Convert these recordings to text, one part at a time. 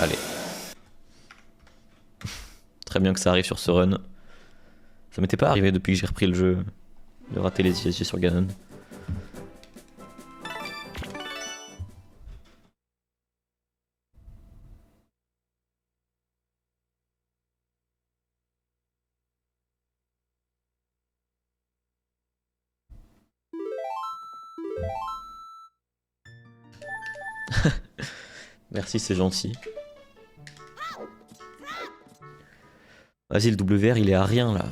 Allez. Très bien que ça arrive sur ce run. Ça m'était pas arrivé depuis que j'ai repris le jeu de rater les ISG sur Ganon. Merci, c'est gentil. Vas-y, le WR il est à rien là.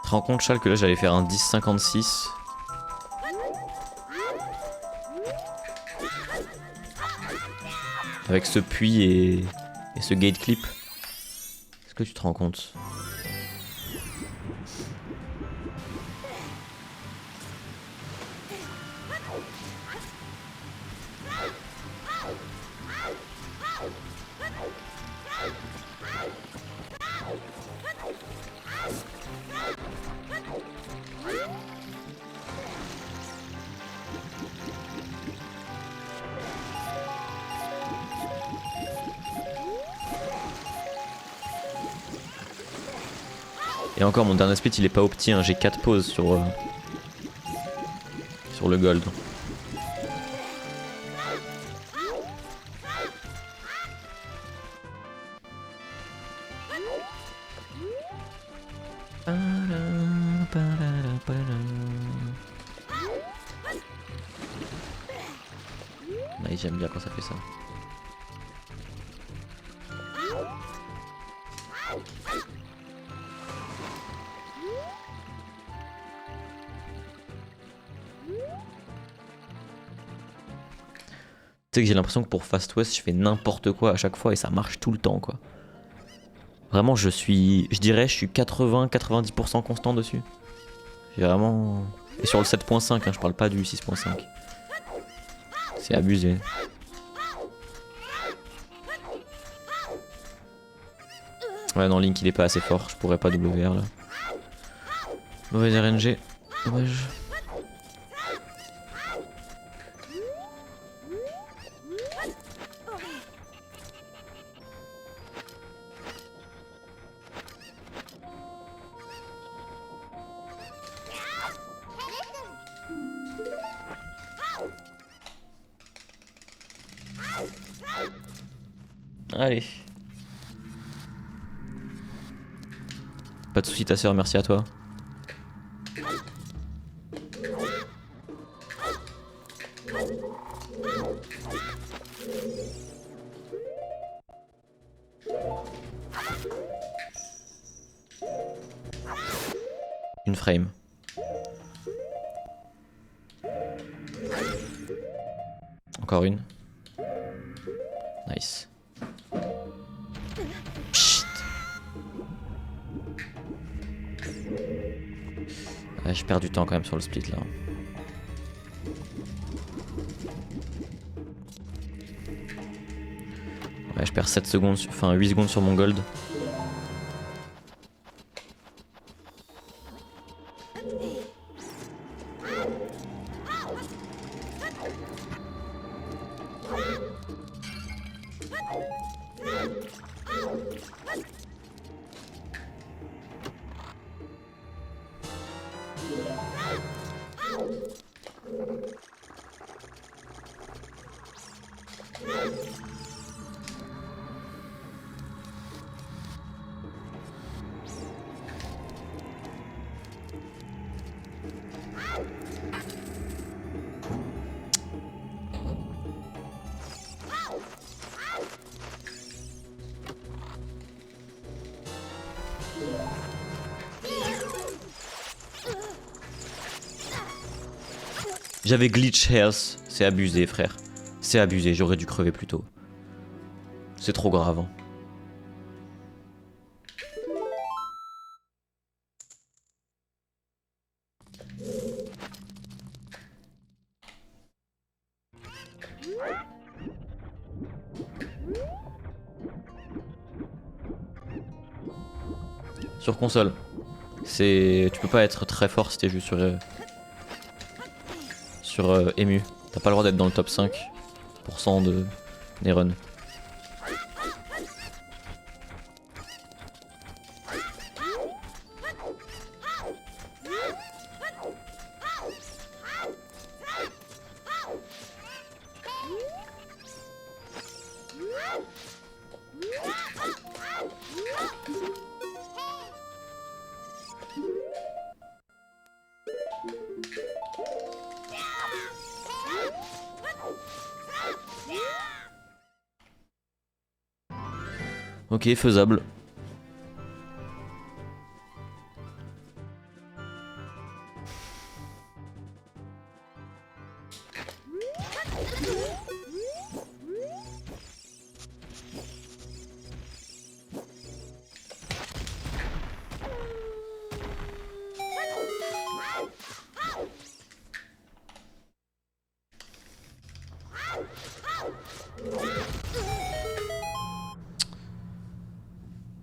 Tu te rends compte, Charles, que là j'allais faire un 10,56. Avec ce puits et ce gate clip. Est-ce que tu te rends compte? Et encore, mon dernier split il est pas opti, hein. J'ai 4 pauses sur le gold. Ouais, j'aime bien quand ça fait ça. Tu sais que j'ai l'impression que pour Fast West je fais n'importe quoi à chaque fois et ça marche tout le temps quoi. Vraiment je dirais je suis 80-90% constant dessus. J'ai vraiment... Et sur le 7.5 hein, je parle pas du 6.5. C'est abusé. Ouais non, Link il est pas assez fort, je pourrais pas WR là. Mauvaise RNG. Dommage. Allez. Pas de soucis ta sœur, merci à toi. Une frame. Encore une. Nice. Chut. Ouais, je perds du temps quand même sur le split là. Ouais, je perds 7 secondes, enfin 8 secondes sur mon gold. J'avais glitch health, c'est abusé frère. C'est abusé, j'aurais dû crever plus tôt. C'est trop grave. Hein. Sur console, tu peux pas être très fort si t'es juste sur EMU. T'as pas le droit d'être dans le top 5% des runs. Ok, faisable.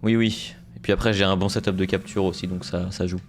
Oui, oui. Et puis après, j'ai un bon setup de capture aussi, donc ça joue.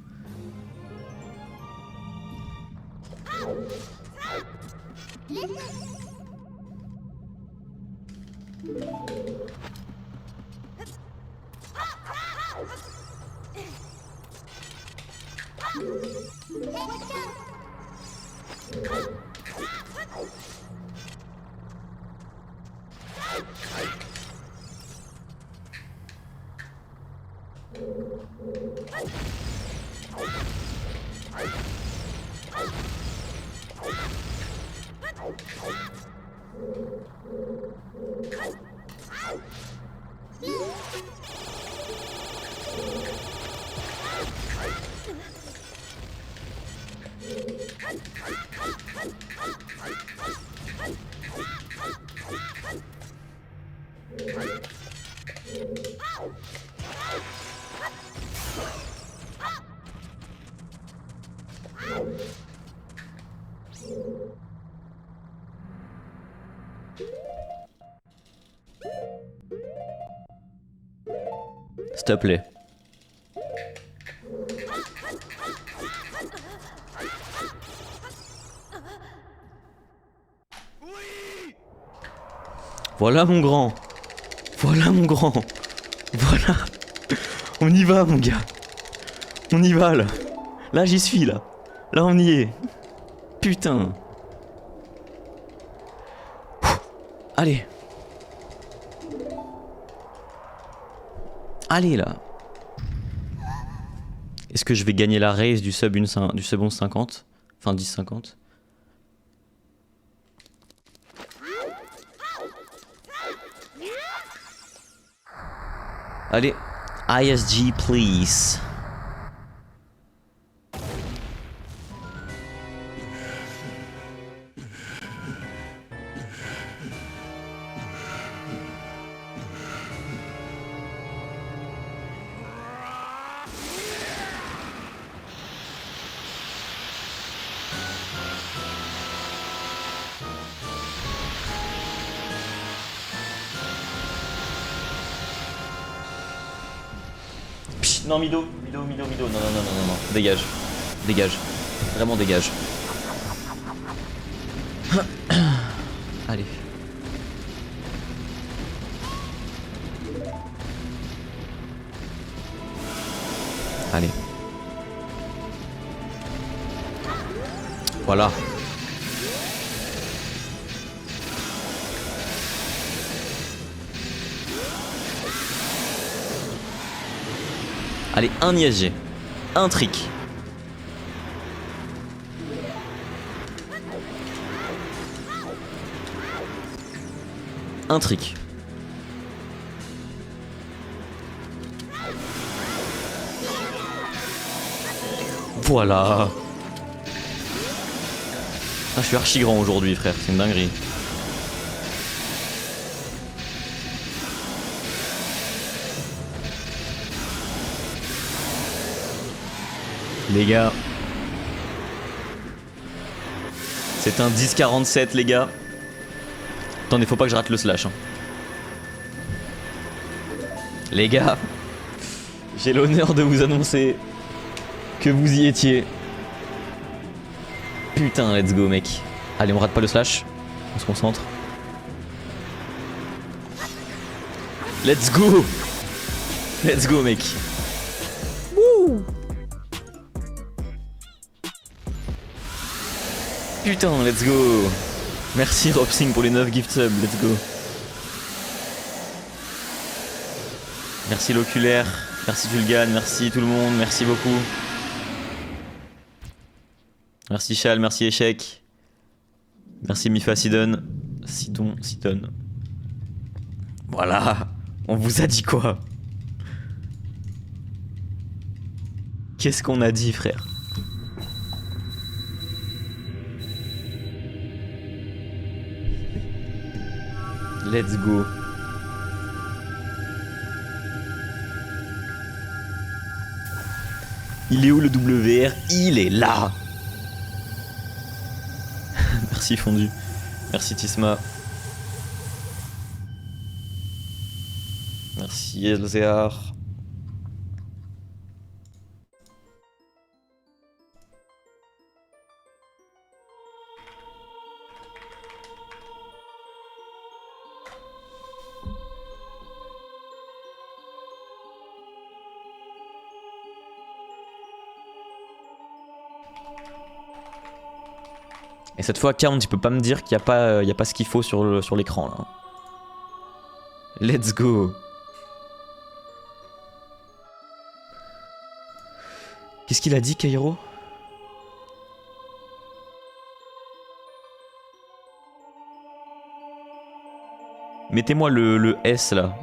S'il te plaît. Voilà mon grand. Voilà mon grand. Voilà. On y va mon gars. On y va là. Là j'y suis là. Là on y est. Putain. Allez. Allez là. Est-ce que je vais gagner la race du sub 11,50? Enfin 10,50. Allez. ISG please. Non, Mido, non, dégage, dégage, vraiment dégage. Allez. Allez. Voilà. Allez, un ISG. Un trick. Un trick. Voilà. Ah, je suis archi grand aujourd'hui, frère. C'est une dinguerie. Les gars. C'est un 10-47, les gars. Attendez, faut pas que je rate le slash. Hein. Les gars. J'ai l'honneur de vous annoncer que vous y étiez. Putain, let's go, mec. Allez, on rate pas le slash. On se concentre. Let's go. Let's go, mec. Wouh. Putain, let's go. Merci Robsing pour les 9 gift subs, let's go. Merci l'oculaire, merci Tulgan, merci tout le monde, merci beaucoup. Merci Chal, merci Échec. Merci Mifa Sidon. Sidon. Voilà, on vous a dit quoi? Qu'est-ce qu'on a dit, frère? Let's go. Il est où le WR? Il est là. Merci Fondu. Merci Tisma. Merci Elzéar. Et cette fois, Count, tu peux pas me dire qu'il n'y a pas ce qu'il faut sur l'écran là. Let's go. Qu'est-ce qu'il a dit, Kairo? Mettez-moi le S là.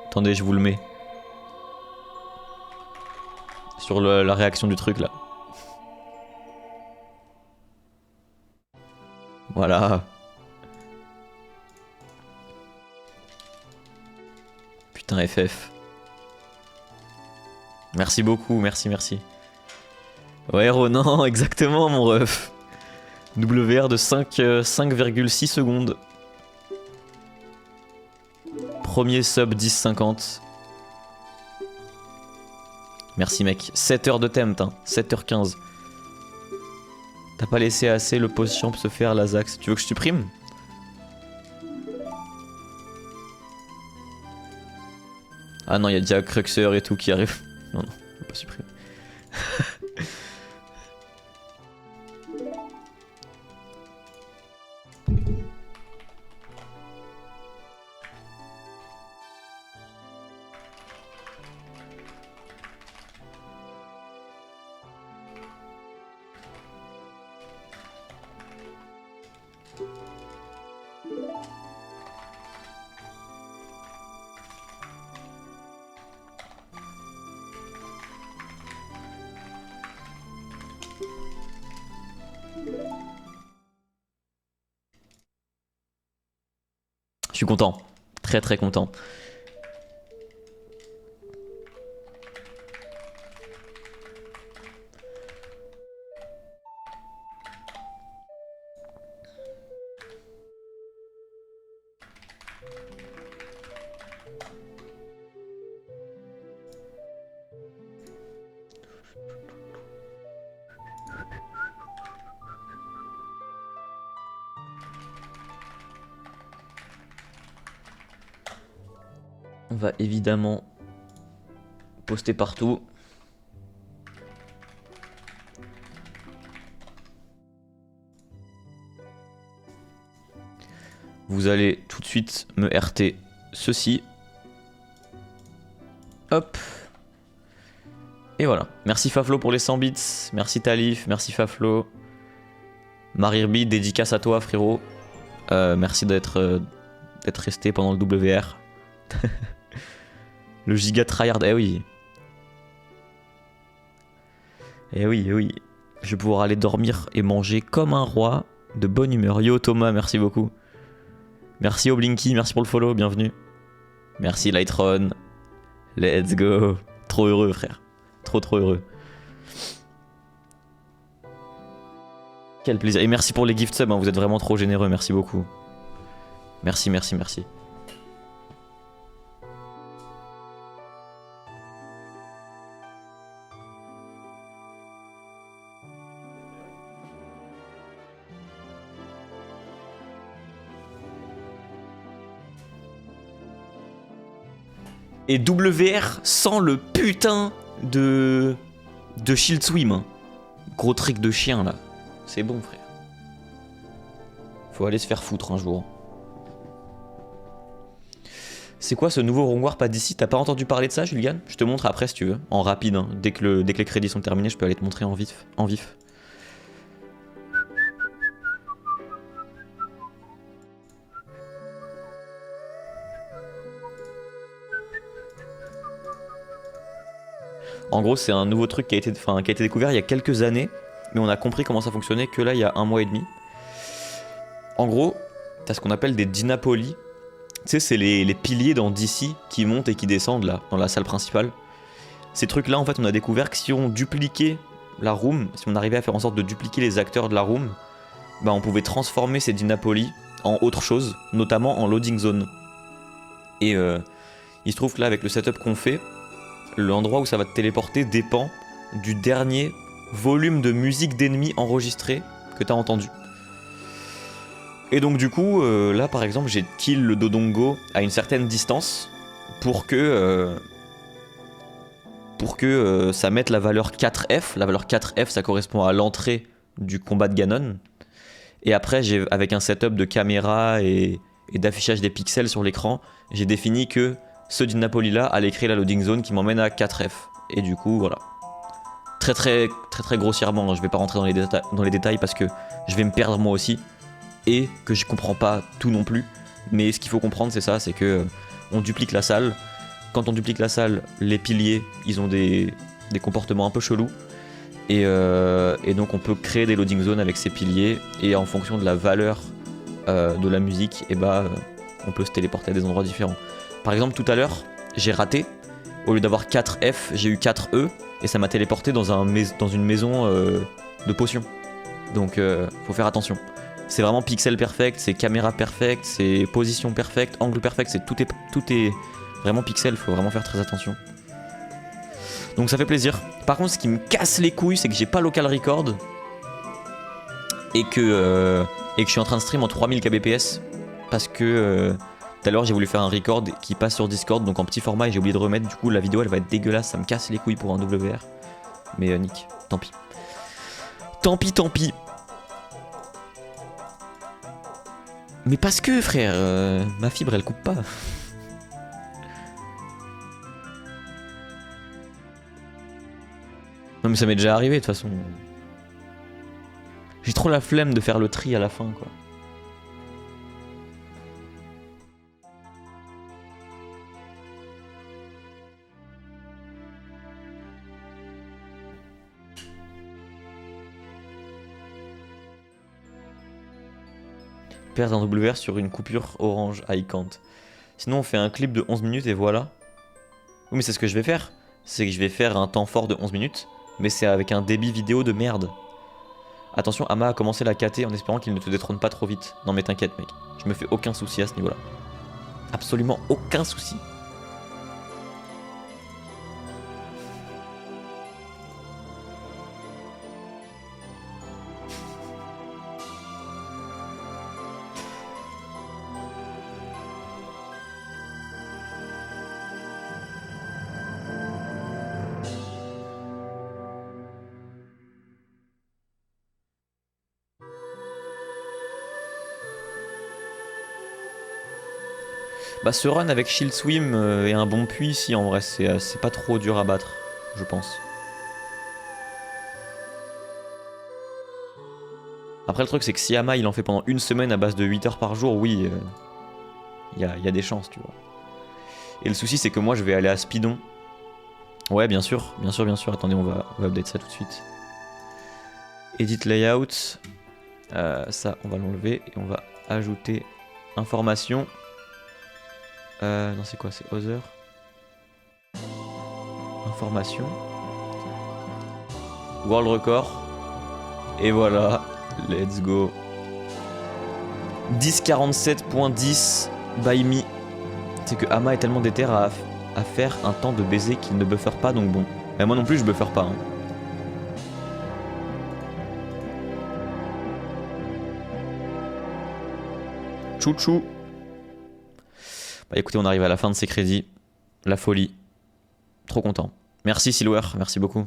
Attendez, je vous le mets. Sur la réaction du truc là. Voilà. Putain, FF. Merci beaucoup, merci. Ouais, Ronan, exactement, mon ref. WR de 5,6 secondes. Premier sub 10,50. Merci, mec. 7 heures de temp, hein. 7h15. T'as pas laissé assez le post-champ se faire, Lazax. Tu veux que je supprime? Ah non, il y a déjà Cruxer et tout qui arrive. Non, je vais pas supprimer. Je suis content. Très content. On va évidemment poster partout. Vous allez tout de suite me RT ceci. Hop. Et voilà. Merci Faflo pour les 100 bits. Merci Talif, merci Faflo. Marirbi, dédicace à toi frérot. Merci d'être resté pendant le WR. Le giga tryhard, eh oui. Eh oui, eh oui. Je vais pouvoir aller dormir et manger comme un roi, de bonne humeur. Yo Thomas, merci beaucoup. Merci Oblinky, merci pour le follow, bienvenue. Merci Lightron. Let's go. Trop heureux frère. Trop heureux. Quel plaisir. Et merci pour les gift subs, hein, vous êtes vraiment trop généreux, merci beaucoup. Merci, merci, merci. Et WR sans le putain de Shield Swim. Gros trick de chien là. C'est bon frère. Faut aller se faire foutre un jour. C'est quoi ce nouveau Rongwar pas d'ici? T'as pas entendu parler de ça Julian? Je te montre après si tu veux. En rapide, hein. Dès que les crédits sont terminés, je peux aller te montrer en vif. En gros, c'est un nouveau truc qui a été découvert il y a quelques années, mais on a compris comment ça fonctionnait que là, il y a 1 mois et demi. En gros, t'as ce qu'on appelle des Dynapoli. Tu sais, c'est les piliers dans DC qui montent et qui descendent là, dans la salle principale. Ces trucs-là, en fait, on a découvert que si on dupliquait la room, si on arrivait à faire en sorte de dupliquer les acteurs de la room, bah on pouvait transformer ces Dynapoli en autre chose, notamment en loading zone. Et il se trouve que là, avec le setup qu'on fait, l'endroit où ça va te téléporter dépend du dernier volume de musique d'ennemis enregistré que t'as entendu. Et donc du coup, là par exemple, j'ai kill le Dodongo à une certaine distance pour que ça mette la valeur 4F. La valeur 4F, ça correspond à l'entrée du combat de Ganon. Et après, avec un setup de caméra et d'affichage des pixels sur l'écran, j'ai défini que ce Dynapoli là allait créer la loading zone qui m'emmène à 4F. Et du coup, voilà. Très grossièrement, hein, je vais pas rentrer dans les détails parce que je vais me perdre moi aussi. Et que je comprends pas tout non plus. Mais ce qu'il faut comprendre, c'est ça, c'est que on duplique la salle. Quand on duplique la salle, les piliers, ils ont des comportements un peu chelous. Et donc on peut créer des loading zones avec ces piliers. Et en fonction de la valeur de la musique, et on peut se téléporter à des endroits différents. Par exemple, tout à l'heure, j'ai raté. Au lieu d'avoir 4F, j'ai eu 4E. Et ça m'a téléporté dans une maison de potions. Donc faut faire attention. C'est vraiment pixel perfect, c'est caméra perfect, c'est position perfect, angle perfect, tout est vraiment pixel, faut vraiment faire très attention. Donc ça fait plaisir. Par contre, ce qui me casse les couilles, c'est que j'ai pas local record et que je suis en train de stream en 3000 kbps parce que tout à l'heure j'ai voulu faire un record qui passe sur Discord, donc en petit format, et j'ai oublié de remettre. Du coup, la vidéo elle va être dégueulasse, ça me casse les couilles pour un WR. Mais nick, tant pis. Tant pis. Mais parce que frère, ma fibre elle coupe pas. Non mais ça m'est déjà arrivé de toute façon. J'ai trop la flemme de faire le tri à la fin quoi. Perdre un WR sur une coupure orange, I can't. Sinon on fait un clip de 11 minutes et voilà. Oui mais c'est ce que je vais faire. C'est que je vais faire un temps fort de 11 minutes, mais c'est avec un débit vidéo de merde. Attention, Ama a commencé la KT en espérant qu'il ne te détrône pas trop vite. Non mais t'inquiète mec, je me fais aucun souci à ce niveau là. Absolument aucun souci. Bah ce run avec Shield Swim et un bon puits, si en vrai c'est pas trop dur à battre, je pense. Après le truc c'est que si Ama il en fait pendant une semaine à base de 8 heures par jour, oui, y a des chances, tu vois. Et le souci c'est que moi je vais aller à Speedon. Ouais bien sûr, attendez on va update ça tout de suite. Edit layout, ça on va l'enlever et on va ajouter information. Non c'est quoi, c'est other. Information. World record. Et voilà, let's go. 1047.10 by me. C'est que Ama est tellement déter à faire un temps de baiser qu'il ne buffer pas, donc bon. Mais moi non plus je buffer pas. Hein. Chouchou. Bah écoutez, on arrive à la fin de ces crédits. La folie. Trop content. Merci Silwer, merci beaucoup.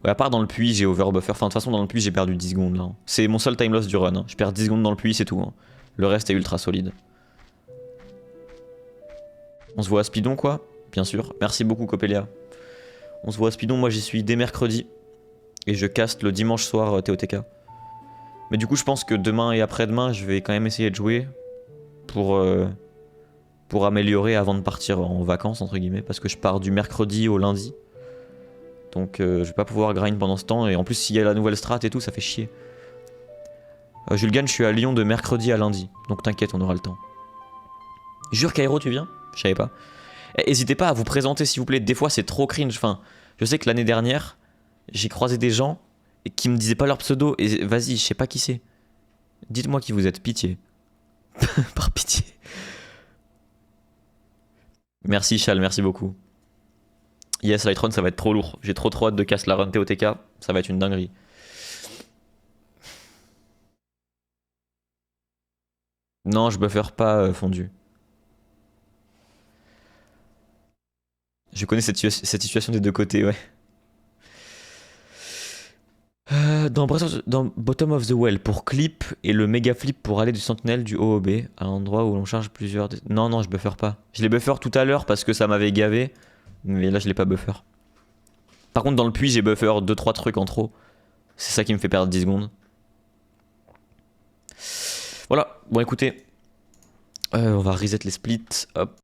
Ouais, à part dans le puits, j'ai overbuffer. Enfin, de toute façon, dans le puits, j'ai perdu 10 secondes là. C'est mon seul time loss du run. Hein. Je perds 10 secondes dans le puits, c'est tout. Hein. Le reste est ultra solide. On se voit à Speedon, quoi. Bien sûr. Merci beaucoup, Copelia. On se voit à Speedon. Moi, j'y suis dès mercredi. Et je caste le dimanche soir TOTK. Mais du coup, je pense que demain et après-demain, je vais quand même essayer de jouer pour améliorer avant de partir en vacances, entre guillemets. Parce que je pars du mercredi au lundi. Donc je vais pas pouvoir grind pendant ce temps. Et en plus, s'il y a la nouvelle strat et tout, ça fait chier. Julgan, je suis à Lyon de mercredi à lundi. Donc t'inquiète, on aura le temps. Jure, Cairo, tu viens? Je savais pas. N'hésitez pas à vous présenter, s'il vous plaît. Des fois, c'est trop cringe. Enfin, je sais que l'année dernière, j'ai croisé des gens qui me disaient pas leur pseudo. Et vas-y, je sais pas qui c'est. Dites-moi qui vous êtes, pitié. Par pitié. Merci, Chal, merci beaucoup. Yes, Lightron, ça va être trop lourd. J'ai trop hâte de casse la run TOTK. Ça va être une dinguerie. Non, je buffer pas fondu. Je connais cette situation des deux côtés, ouais. Dans Bottom of the Well pour clip et le méga flip pour aller du sentinelle du OOB à l'endroit où l'on charge plusieurs... Non, je buffer pas. Je l'ai buffer tout à l'heure parce que ça m'avait gavé. Mais là, je l'ai pas buffer. Par contre, dans le puits, j'ai buffer 2-3 trucs en trop. C'est ça qui me fait perdre 10 secondes. Voilà, bon écoutez. On va reset les splits. Hop.